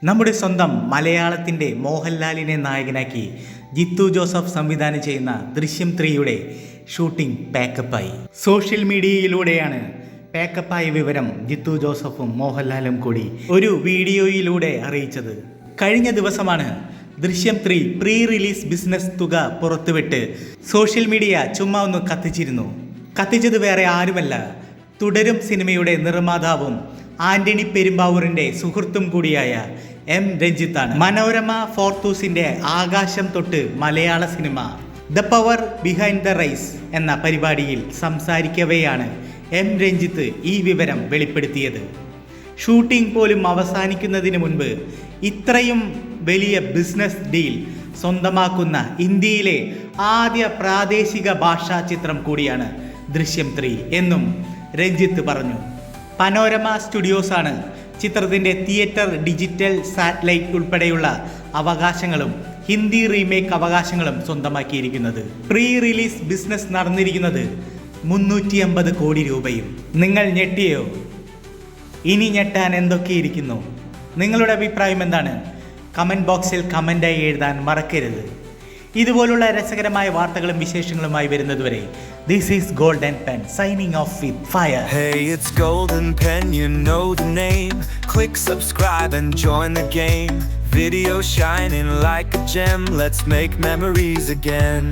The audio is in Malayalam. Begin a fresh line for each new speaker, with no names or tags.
നമ്മുടെ സ്വന്തം മലയാളത്തിൻ്റെ മോഹൻലാലിനെ നായകനാക്കി ജിത്തു ജോസഫ് സംവിധാനം ചെയ്യുന്ന ദൃശ്യം 3യുടെ ഷൂട്ടിംഗ് പാക്കപ്പായി. സോഷ്യൽ മീഡിയയിലൂടെയാണ് പാക്കപ്പായ വിവരം ജിത്തു ജോസഫും മോഹൻലാലും കൂടി ഒരു വീഡിയോയിലൂടെ അറിയിച്ചത്. കഴിഞ്ഞ ദിവസമാണ് ദൃശ്യം 3 പ്രീ റിലീസ് ബിസിനസ് തുക പുറത്തുവിട്ട് സോഷ്യൽ മീഡിയ ചുമ്മാ ഒന്ന് കത്തിച്ചിരുന്നു. കത്തിച്ചത് വേറെ ആരുമല്ല, തുടരും സിനിമയുടെ നിർമ്മാതാവും ആന്റണി പെരുമ്പാവൂരിൻ്റെ സുഹൃത്തും കൂടിയായ എം രഞ്ജിത്താണ്. മനോരമ ഫോർത്തൂസിൻ്റെ ആകാശം തൊട്ട് മലയാള cinema the power behind the rise എന്ന പരിപാടിയിൽ സംസാരിക്കവെയാണ് എം രഞ്ജിത്ത് ഈ വിവരം വെളിപ്പെടുത്തിയത്. ഷൂട്ടിംഗ് പോലും അവസാനിക്കുന്നതിന് മുൻപ് ഇത്രയും വലിയ ബിസിനസ് ഡീൽ സ്വന്തമാക്കുന്ന ഇന്ത്യയിലെ ആദ്യ പ്രാദേശിക ഭാഷാ ചിത്രം കൂടിയാണ് ദൃശ്യം 3 എന്നും രഞ്ജിത്ത് പറഞ്ഞു. പനോരമ സ്റ്റുഡിയോസാണ് ചിത്രത്തിൻ്റെ തിയേറ്റർ, ഡിജിറ്റൽ, സാറ്റലൈറ്റ് ഉൾപ്പെടെയുള്ള അവകാശങ്ങളും ഹിന്ദി റീമേക്ക് അവകാശങ്ങളും സ്വന്തമാക്കിയിരിക്കുന്നത്. പ്രീ റിലീസ് ബിസിനസ് നടന്നിരിക്കുന്നത് 350 കോടി രൂപയും. നിങ്ങൾ ഞെട്ടിയോ? ഇനി ഞെട്ടാൻ എന്തൊക്കെയിരിക്കുന്നു? നിങ്ങളുടെ അഭിപ്രായം എന്താണ്? കമൻറ്റ് ബോക്സിൽ കമൻ്റായി എഴുതാൻ മറക്കരുത്. ഇതുപോലുള്ള രസകരമായ വാർത്തകളും വിശേഷങ്ങളുമായി വരുന്നതുവരെ this is golden pen signing off with fire.
Hey, it's Golden Pen, you know the name. Click subscribe and join the game. Video shining like a gem, let's make memories again.